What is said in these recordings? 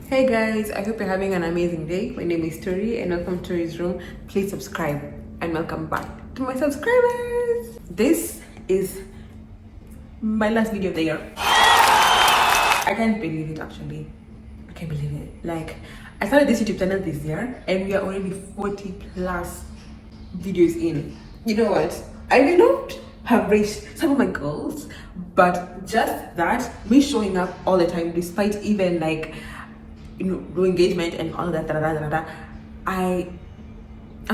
Hey guys, I hope you're having an amazing day. My name is Tori and welcome to Tori's room. Please subscribe and welcome back to my subscribers. This is my last video of the year. I can't believe it actually. I can't believe it. Like, I started this YouTube channel this year and we are already 40 plus videos in. You know what? I may not have reached some of my goals, but just that, me showing up all the time despite even like low engagement and all that I'm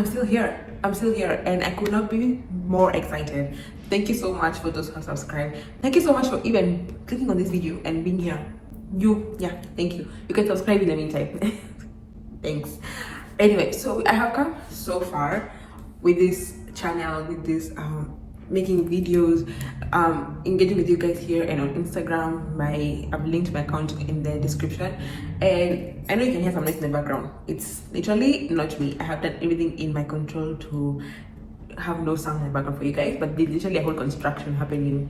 still here. I'm still here and I could not be more excited. Thank you so much for those who have subscribed. Thank you so much for even clicking on this video and being here. Thank you. You can subscribe in the meantime. Thanks. Anyway, so I have come so far with this channel, with this making videos, engaging with you guys here and on Instagram. I've linked my account in the description, and I know you can hear some noise in the background. It's literally not me. I have done everything in my control to have no sound in the background for you guys, but there's literally a whole construction happening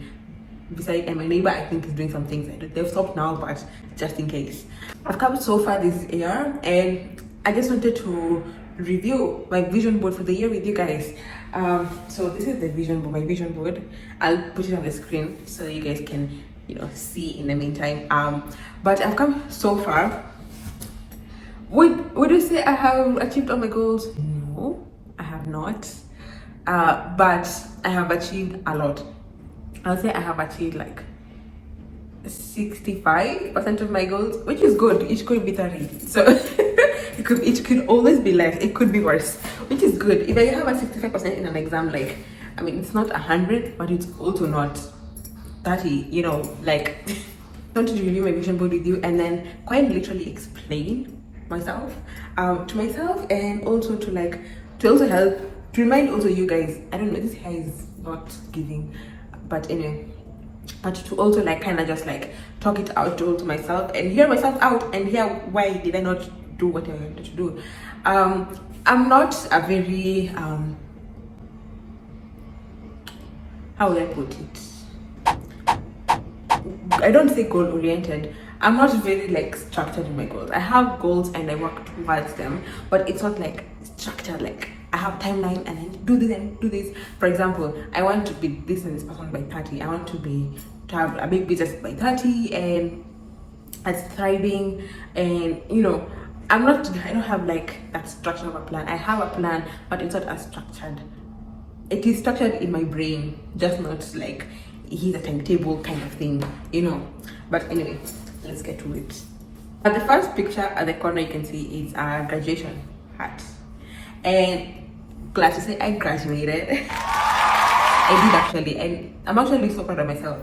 beside, and my neighbor I think is doing some things. They've stopped now, but just in case. I've come so far this year and I just wanted to review my vision board for the year with you guys. So this is the vision board, my vision board. I'll put it on the screen so you guys can see in the meantime. But I've come so far. Would you say I have achieved all my goals? No, I have not. But I have achieved a lot. I'll say I have achieved like 65% of my goals, which is good. It could be 30, so it could always be less. It could be worse, which is good. If I have a 65% in an exam, like, I mean, it's not 100, but it's also not 30. Like, I want to review my vision board with you and then quite literally explain myself to myself, and also to also help to remind also you guys. I don't know, this hair is not giving, but anyway. But to also kind of just talk it out to myself and hear myself out and hear why did I not do what I wanted to do. I'm not a very how would I put it, I don't say goal oriented. I'm not very structured in my goals. I have goals and I work towards them, but it's not structured. I have timeline and I do this and do this. For example, I want to be this and this person by 30. I want to have a big business by 30 and it's thriving, and I don't have that structure of a plan. I have a plan, but it's not as structured. It is structured in my brain, just not here's a timetable kind of thing, But anyway, let's get to it. At the first picture at the corner, you can see it's a graduation hat. And glad to say I graduated. I did actually, and I'm actually so proud of myself.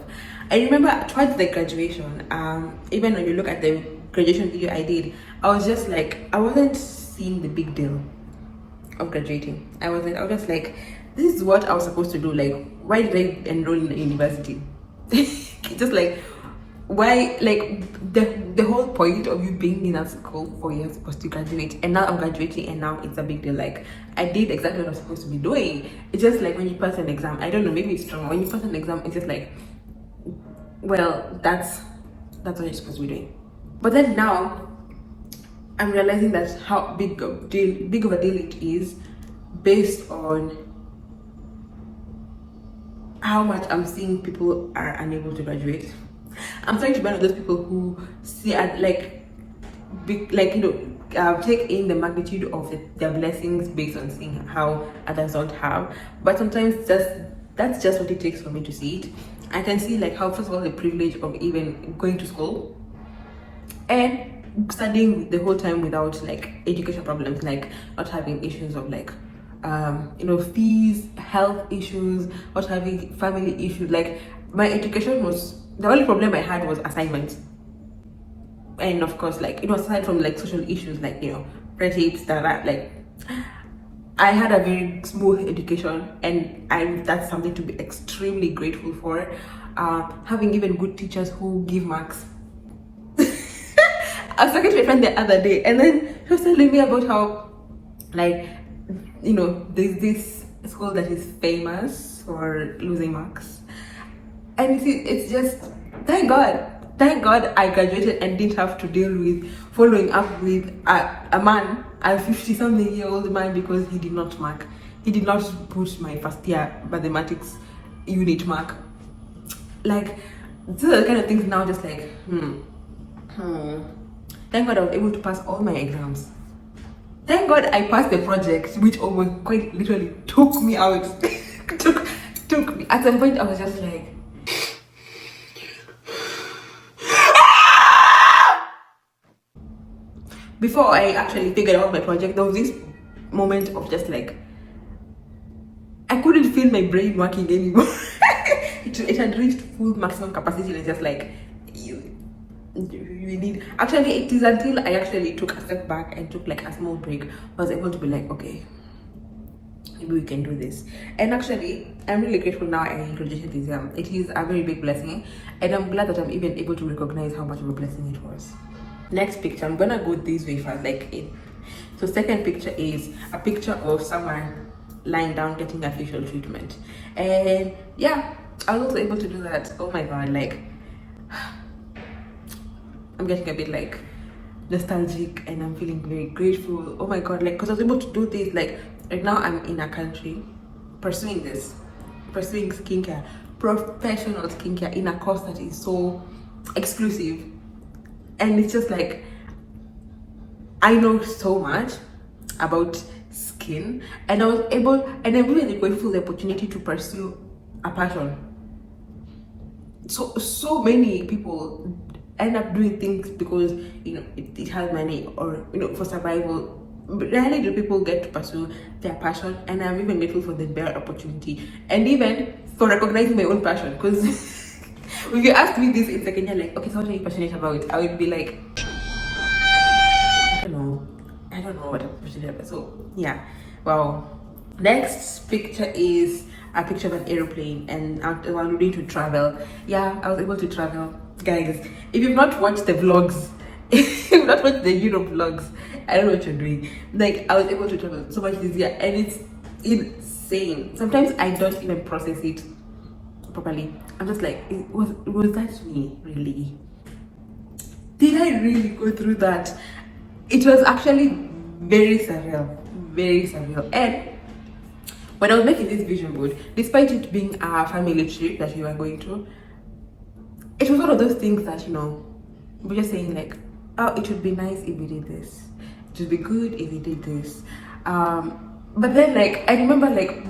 I remember towards the graduation, even when you look at the graduation video I did, I was just I wasn't seeing the big deal of graduating. I was just this is what I was supposed to do. Why did I enroll in university? Just why, the whole point of you being in that school for years was to graduate, and now I'm graduating and now it's a big deal. I did exactly what I was supposed to be doing. It's just when you pass an exam, I don't know, maybe it's strong. When you pass an exam, it's just well, that's what you're supposed to be doing. But then now I'm realizing that how big of a deal it is based on how much I'm seeing people are unable to graduate. I'm trying to be one of those people who see take in the magnitude of their blessings based on seeing how others don't have. But sometimes that's just what it takes for me to see it. I can see how, first of all, the privilege of even going to school and studying the whole time without education problems, not having issues of fees, health issues, not having family issues. My education was, the only problem I had was assignments, and of course it was aside from social issues red tapes that I had a very smooth education, and that's something to be extremely grateful for. Having even good teachers who give marks. I was talking to a friend the other day, and then she was telling me about how there's this school that is famous for losing marks. And it's just, thank God, Thank God I graduated and didn't have to deal with following up with a man, a 50-something-year-old man, because he did not mark. He did not put my first year mathematics unit mark. Like, these are the kind of things now, just like, Thank God I was able to pass all my exams. Thank God I passed the project, which almost quite literally took me out. took me. At some point, I was just like, before I actually figured out my project, there was this moment of just like, I couldn't feel my brain working anymore. it had reached full maximum capacity, and it's just like, you need. Actually, it is until I actually took a step back and took like a small break, I was able to be like, okay, maybe we can do this. And actually, I'm really grateful now I graduated this year. It is a very big blessing, and I'm glad that I'm even able to recognize how much of a blessing it was. Next picture, I'm gonna go this way fast, so second picture is a picture of someone lying down getting a facial treatment, and yeah, I was also able to do that. Oh my god, like, I'm getting a bit like nostalgic, and I'm feeling very grateful. Oh my god, like, because I was able to do this. Like, right now I'm in a country pursuing skincare, professional skincare, in a course that is so exclusive. And it's just like, I know so much about skin, and I was able, and I'm really grateful for the opportunity to pursue a passion. So many people end up doing things because, you know, it has money, or, you know, for survival. But rarely do people get to pursue their passion, and I'm even grateful for the bare opportunity, and even for recognizing my own passion. Because if you asked me this in second year, like, okay, so what are you passionate about? I would be like, I don't know what I'm passionate about. So yeah, wow. Next picture is a picture of an aeroplane, and I'm ready to travel. Yeah, I was able to travel. Guys, if you've not watched the vlogs, if you've not watched the Europe vlogs, I don't know what you're doing. Like, I was able to travel so much this year, and it's insane. Sometimes I don't even process it properly. I'm just like, was that me, really? Did I really go through that? It was actually very surreal, very surreal. And when I was making this vision board, despite it being a family trip that we were going to, it was one of those things that, you know, we're just saying like, oh, it would be nice if we did this. It would be good if we did this. But then, like, I remember, like,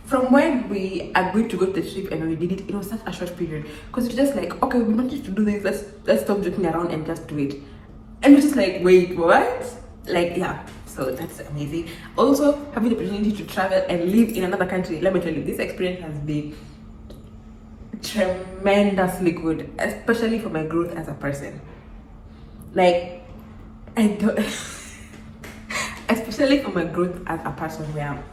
from when we agreed to go to the trip and when we did it, it was such a short period. Because it's just like, okay, we managed to do this, let's stop joking around and just do it. And we're just like, wait, what? Like, yeah, so that's amazing. Also, having the opportunity to travel and live in another country, let me tell you, this experience has been tremendously good, especially for my growth as a person. Like, I don't especially for my growth as a person, where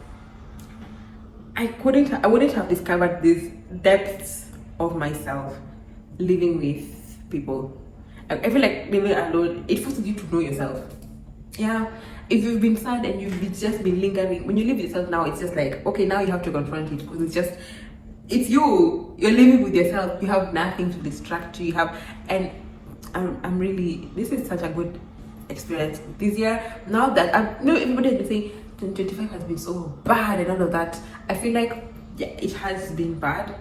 I wouldn't have discovered these depths of myself living with people. I feel like living alone, it forces you to know yourself. Yeah, if you've been sad and just been lingering, when you live with yourself now, it's just like, okay, now you have to confront it, because it's you're living with yourself. You have nothing to distract you. And I'm really, this is such a good experience this year. Now that everybody has been saying 2025 has been so bad and all of that, I feel like, yeah, it has been bad,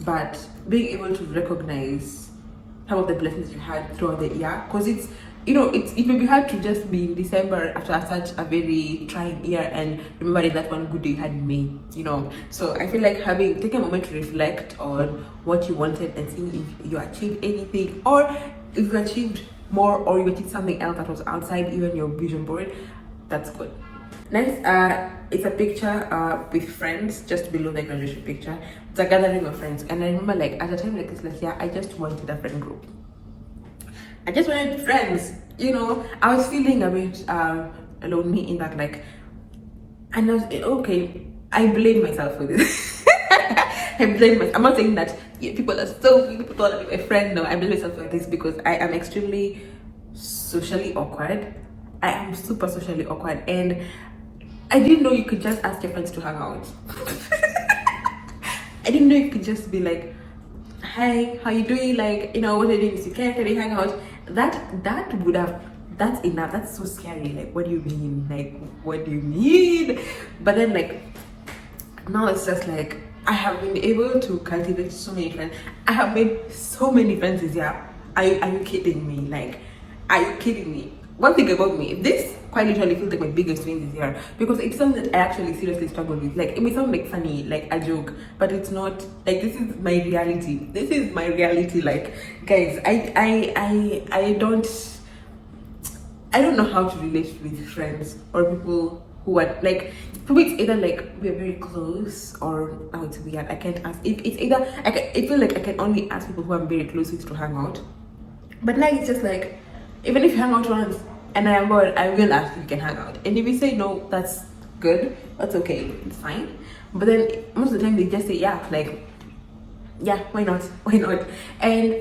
but being able to recognize some of the blessings you had throughout the year, because it's, you know, it may be hard to just be in December after such a very trying year and remembering that one good day you had in May, you know. So I feel like taking a moment to reflect on what you wanted and seeing if you achieved anything, or if you achieved more, or you achieved something else that was outside even your vision board, that's good. Next, it's a picture with friends just below the graduation picture. It's a gathering of friends, and I remember, like, at a time like this last year, I just wanted a friend group. I just wanted friends, you know. I was feeling a bit lonely in that, like, and I was okay. I blame myself for this. I blame myself. I'm not saying that people are so people thought I'd be my friend. No, I blame myself for this because I am extremely socially awkward. I am super socially awkward, and I didn't know you could just ask your friends to hang out. I didn't know you could just be like, hey, how you doing? Like, you know, what are you doing this weekend? Can we hang out? That would have, that's enough. That's so scary. Like, what do you mean? Like, what do you mean? But then like now it's just like I have been able to cultivate so many friends. I have made so many friends this year. Are you kidding me? Like, are you kidding me? One thing about me, this quite literally feels like my biggest win this year because it's something that I actually seriously struggle with. Like, it may sound like funny, like a joke, but it's not. Like, this is my reality. This is my reality. Like, guys, I don't know how to relate with friends or people who are like, for me it's either like we're very close or oh it's weird. I can't ask. It's either I feel like I can only ask people who I'm very close with to hang out. But like it's just like even if you hang out once and I am bored, I will ask if you can hang out. And if you say no, that's good. That's okay. It's fine. But then most of the time they just say yeah, like yeah, why not? Why not? And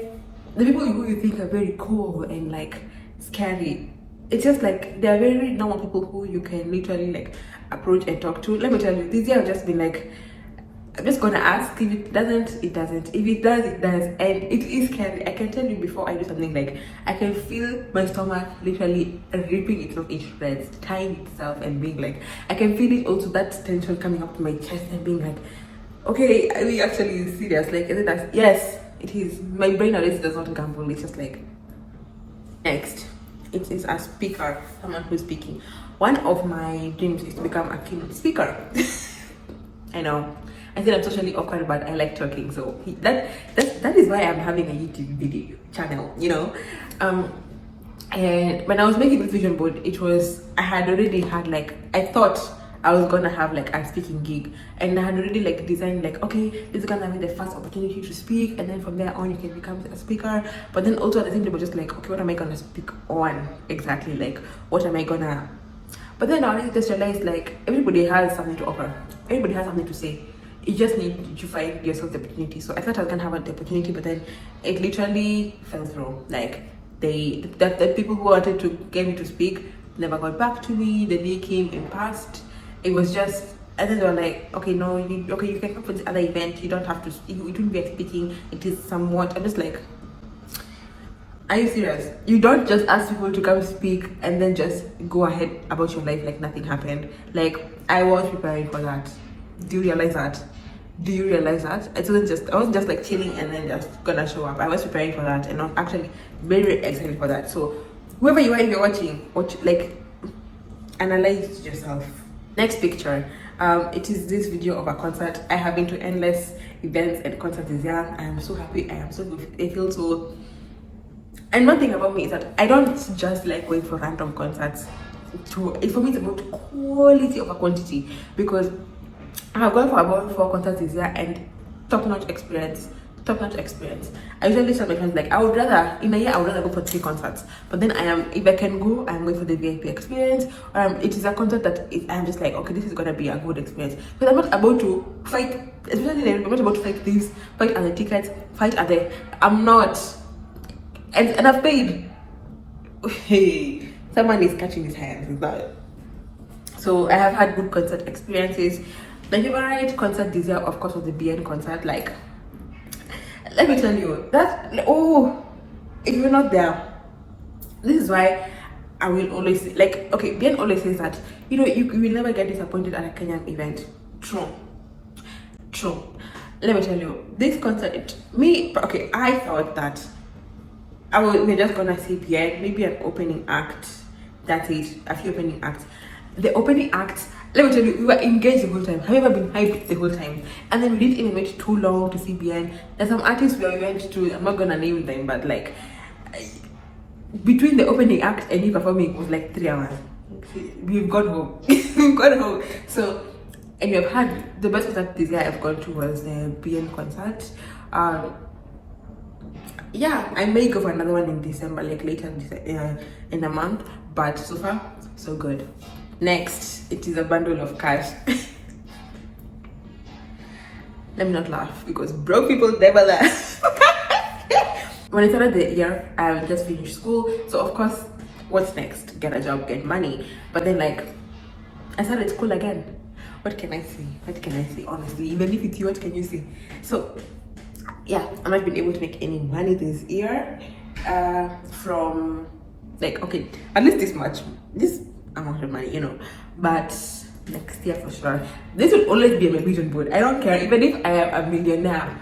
the people who you think are very cool and like scary, it's just like they're very normal people who you can literally like approach and talk to. Let me tell you, this year I've just been like, I'm just gonna ask. If it doesn't, it doesn't. If it does, it does. And it is scary. I can tell you before I do something, like I can feel my stomach literally ripping itself into shreds, tying itself and being like, I can feel it also, that tension coming up to my chest and being like, okay, are we actually serious? Like, is it that? Yes, it is. My brain always does not gamble. It's just like, next. It is a speaker, someone who's speaking. One of my dreams is to become a keynote speaker. I know. I said I'm socially awkward, but I like talking. So that is why I'm having a YouTube video channel, you know. And when I was making this vision board, it was, I had already had like, I thought I was gonna have like a speaking gig, and I had already like designed like, okay, this is gonna be the first opportunity to speak, and then from there on you can become a speaker. But then also at the same time, just like, okay, what am I gonna speak on exactly? Like, what am I gonna? But then I just realized like everybody has something to offer. Everybody has something to say. You just need to find yourself the opportunity. So I thought I was gonna have the opportunity, but then it literally fell through. Like the people who wanted to get me to speak never got back to me. The day came and passed. It was just, and then they were like, okay, no, you can come for this other event. You don't have to. It wouldn't be speaking. It is somewhat. I'm just like, are you serious? You don't just ask people to come speak and then just go ahead about your life like nothing happened. Like, I was preparing for that. Do you realize that? Do you realize that? I wasn't just like chilling and then just gonna show up. I was preparing for that, and I'm actually very, very excited for that. So whoever you are, if you're watch, like, analyze yourself. Next picture. It is this video of a concert. I have been to endless events and concerts this year. I am so happy. I am so good. I feel so. And one thing about me is that I don't just like going for random concerts. For me, it's about quality over quantity, because I have gone for about 4 concerts this year and top-notch experience. I usually tell my friends like, I would rather in a year go for 3 concerts, but then if I can go, I'm going for the VIP experience. It is a concert that I'm just like, okay, this is gonna be a good experience, because I'm not about to fight, especially I'm not about to fight thieves, fight at the tickets, I'm not, and I've paid. Hey, someone is catching his hands, is that? So I have had good concert experiences. My favorite concert this year, of course, was the BN concert. Like, let me tell you that, oh, if you're not there, this is why I will always say, like, okay, BN always says that, you know, you will never get disappointed at a Kenyan event. True. Let me tell you, this concert, I thought that we're just gonna see BN, maybe an opening act. That's it, a few opening acts. The opening act, let me tell you, we were engaged the whole time. Have you ever been hyped the whole time? And then we didn't even wait too long to see BN. There's some artists we went to, I'm not gonna name them, but like, between the opening act and you performing, it was like 3 hours. We've gone home. So, and we have had, the best concert this year I've gone to was the BN concert. Yeah, I may go for another one in December, like later in the month, but so far, so good. Next, it is a bundle of cash. Let me not laugh, because broke people never laugh. When I started the year, I just finished school, so of course, what's next? Get a job, get money. But then, like, I started school again. What can I say? Honestly, even if it's you, what can you say? So yeah, I'm not been able to make any money this year from like, okay, at least this amount of money, you know, but next year for sure. This will always be on my vision board. I don't care, even if I am a millionaire,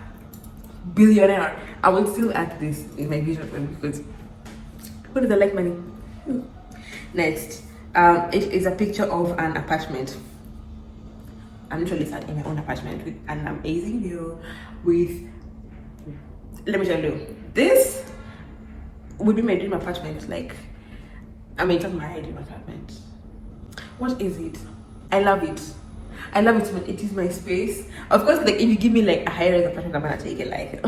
billionaire, I will still add this in my vision board because who doesn't like money? Next, it is a picture of an apartment. I'm literally sat in my own apartment with an amazing view with, let me tell you, this would be my dream apartment. Like, I mean, it's not my dream apartment. What is it? I love it. I love it when it is my space. Of course, like if you give me like a high-rise apartment, I'm gonna take it, like.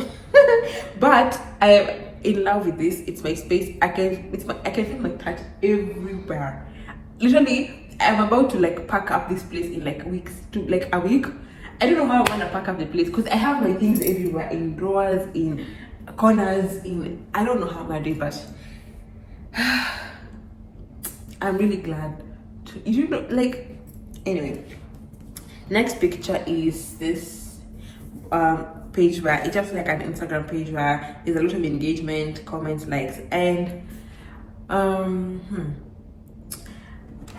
But I am in love with this. It's my space. I can feel my touch everywhere. Literally, I'm about to like pack up this place in like weeks, to like a week. I don't know how I want to pack up the place because I have my things everywhere, in drawers, in corners, in, I don't know how I'm gonna do it, but I'm really glad to, you know, like, anyway. Next picture is this page where it's just like an Instagram page where there's a lot of engagement, comments, likes, and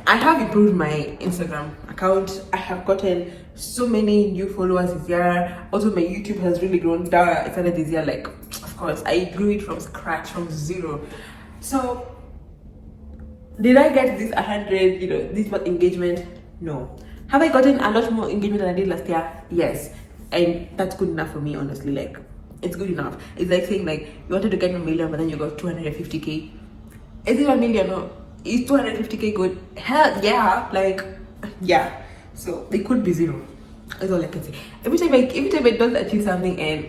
I have improved my Instagram account. I have gotten so many new followers this year. Also, my YouTube has really grown. I started this year, like, of course, I grew it from scratch, from zero. So, did I get this 100, you know, this much engagement? No. Have I gotten a lot more engagement than I did last year? Yes. And that's good enough for me, honestly. Like, it's good enough. It's like saying, like, you wanted to get 1 million, but then you got 250K. Is it 1 million? No. Is 250K good? Hell yeah. Like, yeah. So, it could be zero. That's all I can say. Every time I don't achieve something, and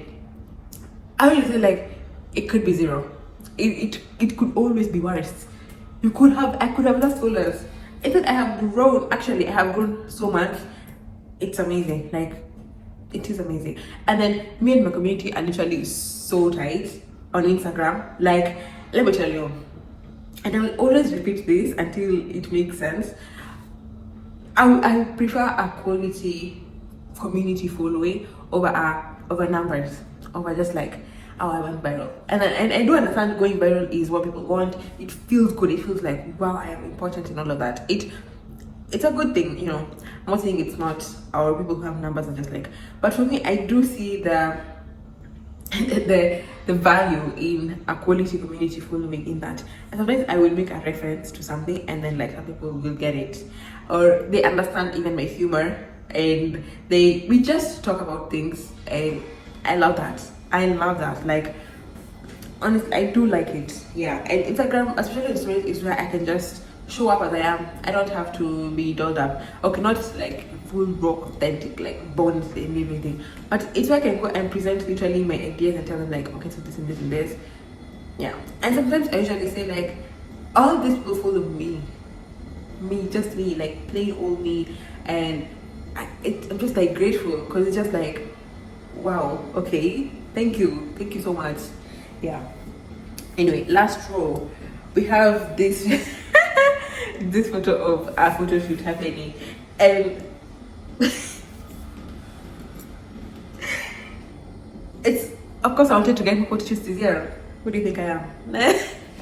I will say, like, it could be zero. It could always be worse. I could have lost followers. I think I have grown. Actually, I have grown so much. It's amazing. Like, it is amazing. And then me and my community are literally so tight on Instagram. Like, let me tell you, and I will always repeat this until it makes sense. I prefer a quality community following over numbers, over just like, oh, I went viral. And I do understand going viral is what people want. It feels good. It feels like, wow, I am important and all of that. It's a good thing, you know. I'm not saying it's not, or people who have numbers are just like, but for me, I do see the value in a quality community following in that. And sometimes I will make a reference to something and then like some people will get it, or they understand even my humor, and we just talk about things, and I love that. Like, honestly, I do like it. Yeah. And Instagram, especially the stories, is where I can just show up as I am. I don't have to be dolled up. Okay, not like full raw, authentic, like bones and everything. But it's where I can go and present literally my ideas and tell them like, okay, so this and this and this. Yeah. And sometimes I usually say like, all these people follow me. Just me, like plain old me. And I'm just like grateful because it's just like, wow, okay, thank you so much. Yeah. Anyway, last row, we have this this photo of a photo shoot happening, and it's, of course, I wanted to get my photo shoots this year. What do you think I am?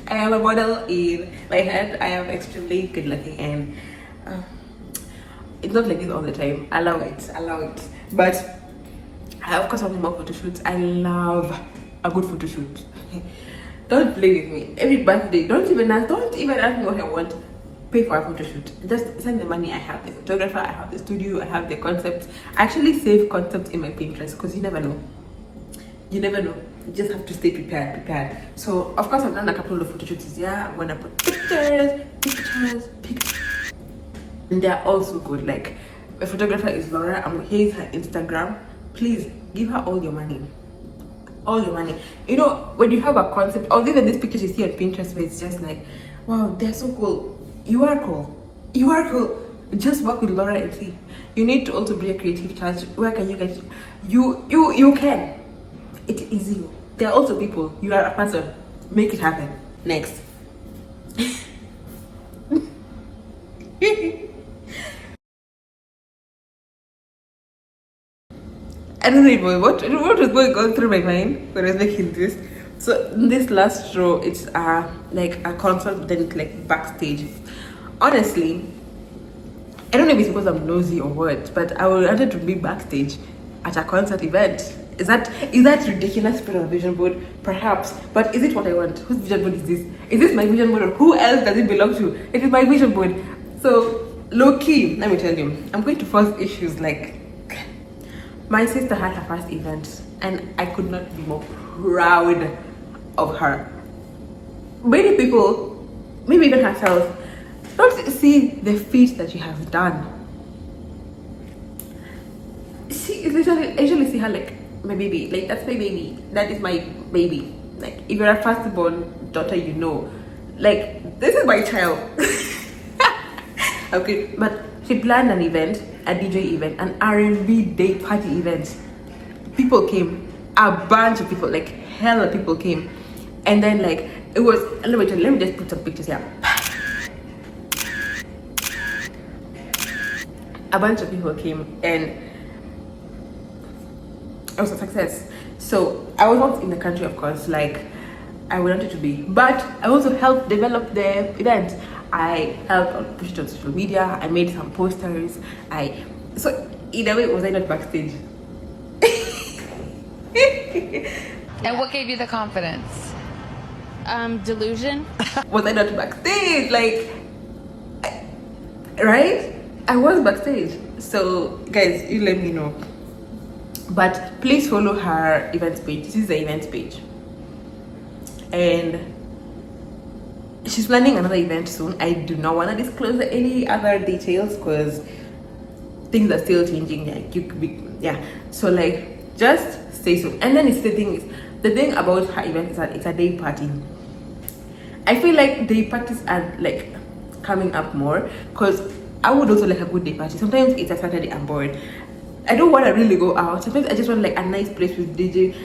I am a model in my head. I am extremely good looking, and it's not like this all the time. Allow it. But I, of course, want more photo shoots. I love a good photo shoot. Don't play with me. Every birthday, don't even ask me what I want. Pay for a photo shoot. Just send the money. I have the photographer, I have the studio, I have the concepts. I actually save concepts in my Pinterest because you never know. You just have to stay prepared. So, of course, I've done a couple of photo shoots this year. I'm gonna put pictures. And they're also good. Like, my photographer is Laura. Here's her Instagram. Please give her all your money. You know, when you have a concept, or even these pictures you see on Pinterest where it's just like, wow, they're so cool. You are cool. Just work with Laura and see. You need to also be a creative charge. Where can you get you can. It is you. There are also people. You are a person. Make it happen. Next. I don't know even what was going on through my mind when I was making this. So in this last row, it's like a concert, then it's like backstage. Honestly, I don't know if it's because I'm nosy or what, but I would wanted to be backstage at a concert event. Is that ridiculous for a vision board? Perhaps, but is it what I want? Whose vision board is this? Is this my vision board, or who else does it belong to? It is my vision board. So low key, let me tell you, I'm going to force issues. Like, my sister had her first event, and I could not be more proud of her. Many people, maybe even herself, don't see the feat that she has done. I usually see her like my baby, like that's my baby, that is my baby. Like, if you're a firstborn daughter, you know, like, this is my child. Okay, but she planned an event, a DJ event, an R&B day party event. People came, a bunch of people, like hella people came, and then like it was. Let me just put some pictures here. A bunch of people came, and it was a success. So I was not in the country, of course, like I wanted to be, but I also helped develop the event. I helped push it on social media. I made some posters. So in a way, was I not backstage? And what gave you the confidence? Delusion. Was I not backstage? Like, right? I was backstage. So guys, you let me know. But please follow her events page. This is the events page, and she's planning another event soon. I do not want to disclose any other details because things are still changing. Like, you could be, yeah. So like, just stay tuned. And then the thing about her event is that it's a day party. I feel like day parties are like coming up more, because I would also like a good day party. Sometimes it's a Saturday, I'm bored, I don't want to really go out. Sometimes I just want like a nice place with DJ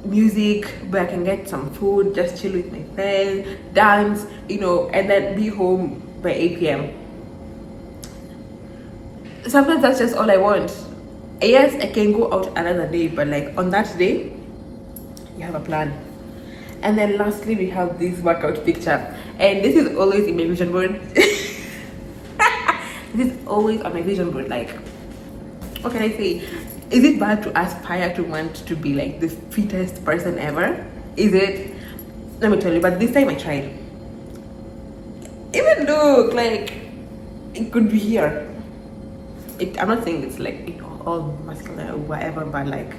music where I can get some food, just chill with my friends, dance, and then be home by 8 p.m. Sometimes that's just all I want. Yes, I can go out another day, but like on that day, you have a plan. And then lastly, we have this workout picture, and this is always in my vision board. This is always on my vision board. Like, what can I say? Is it bad to aspire to want to be like the fittest person ever? Is it? Let me tell you, but this time I tried. Even though like it could be here. I'm not saying it's like all muscular or whatever, but like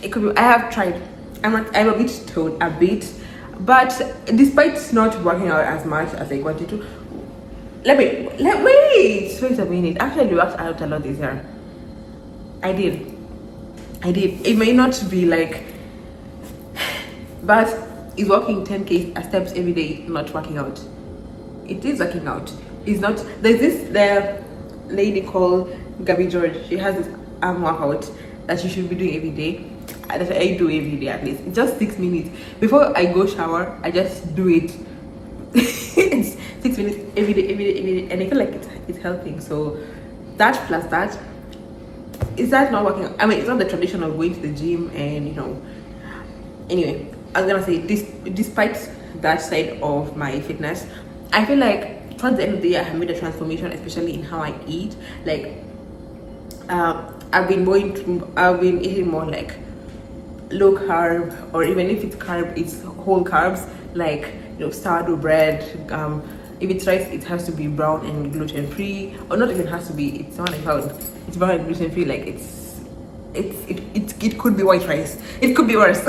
it could be. I have tried. I'm a bit toned, a bit, but despite not working out as much as I wanted to, wait a minute. Actually, worked out a lot this year. I did. It may not be like, but is walking 10k steps every day not working out? It is working out. It's not. The lady called Gabby George. She has this arm workout that you should be doing every day. That I do every day at least. It's just 6 minutes before I go shower. I just do it. It's 6 minutes every day, and I feel like it's helping. So that plus that, is that not working? I mean, it's not the tradition of going to the gym and Anyway, I was gonna say this. Despite that side of my fitness, I feel like towards the end of the year, I have made a transformation, especially in how I eat. Like, I've been eating more like low carb, or even if it's carb, it's whole carbs, like sourdough bread. If it's rice, it has to be brown and gluten free, or not even has to be. It's not like how it's brown and gluten free. Like it could be white rice. It could be worse.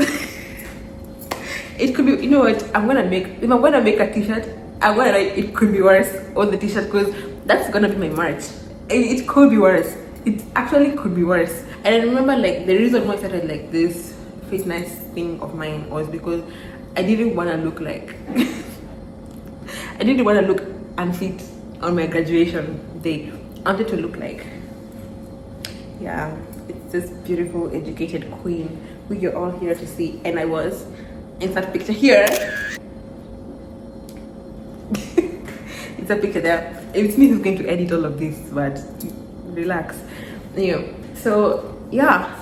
It could be. You know what? If I'm gonna make a t-shirt, I'm gonna write "it could be worse" on the t-shirt, because that's gonna be my merch. It could be worse. It actually could be worse. And I remember, like, the reason why I started like this fitness thing of mine was because I didn't want to look like I didn't want to look unfit on my graduation day. I wanted to look like, yeah, it's this beautiful educated queen who you're all here to see. And I was in that picture here. It's a picture there. It's me who's going to edit all of this, but relax. So yeah,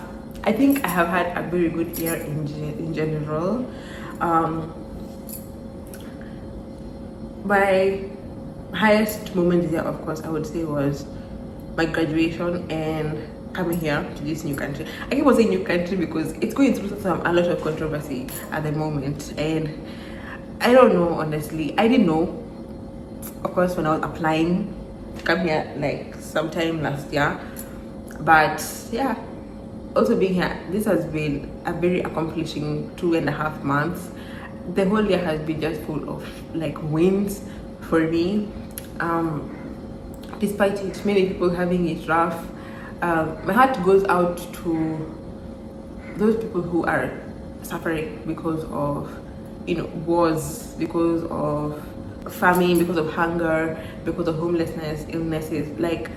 I think I have had a very good year in general. My highest moment this year, of course, I would say was my graduation and coming here to this new country. I keep on saying new country because it's going through a lot of controversy at the moment, and I don't know, honestly. I didn't know, of course, when I was applying to come here like sometime last year, but yeah, also being here, this has been a very accomplishing 2.5 months. The whole year has been just full of like wins for me. Despite it, many people having it rough, my heart goes out to those people who are suffering because of, you know, wars, because of famine, because of hunger, because of homelessness, illnesses. Like,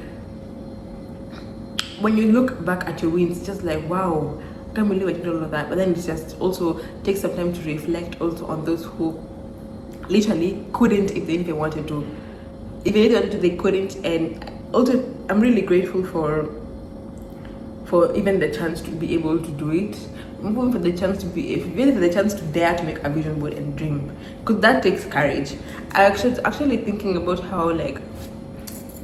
when you look back at your wins, it's just like, wow, I can't believe I did all of that. But then it just also takes some time to reflect also on those who literally couldn't if they even wanted to. If they wanted to, they couldn't. And also, I'm really grateful for even the chance to be able to do it. I'm going for the chance to be, even for the chance to dare to make a vision board and dream, because that takes courage. I actually thinking about how, like,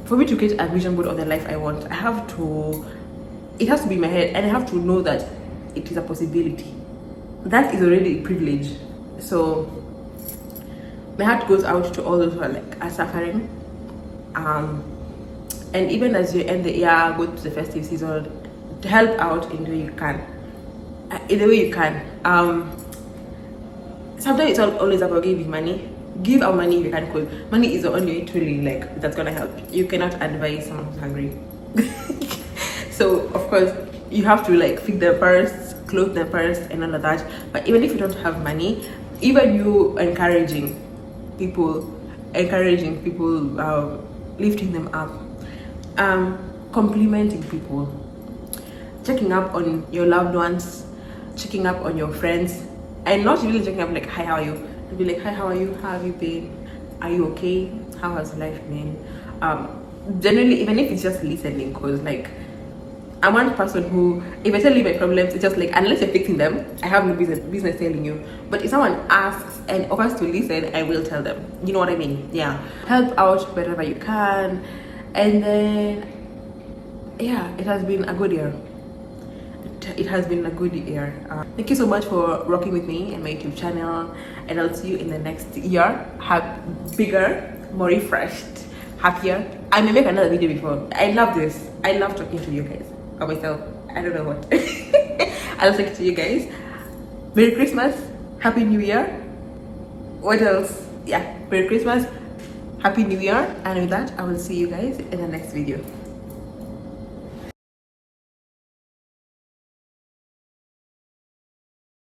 for me to create a vision board of the life I want, it has to be in my head, and I have to know that it is a possibility. That is already a privilege. So my heart goes out to all those who are suffering. And even as you end the year, go to the festive season, to help out in the way you can. In the way you can. Sometimes it's not always about giving money. Give out money if you can, because money is the only way to really, like, that's gonna help. You cannot advise someone who's hungry. So of course you have to like feed them first, clothe them first, and all of that. But even if you don't have money, even you encouraging people, lifting them up, complimenting people, checking up on your loved ones, checking up on your friends, and not really checking up like, hi, how are you? To be like, hi, how are you? How have you been? Are you okay? How has life been? Generally, even if it's just listening, because like, I'm one person who, if I tell you my problems, it's just like, unless you're fixing them, I have no business telling you. But if someone asks and offers to listen, I will tell them. You know what I mean? Yeah. Help out wherever you can. And then, yeah, it has been a good year. It has been a good year. Thank you so much for rocking with me and my YouTube channel, and I'll see you in the next year. Have bigger, more refreshed, happier. I may make another video before. I love this. I love talking to you guys, or myself. I don't know what. I'll talk to you guys. Merry Christmas, Happy New Year. What else? Yeah, Merry Christmas, Happy New Year. And with that, I will see you guys in the next video.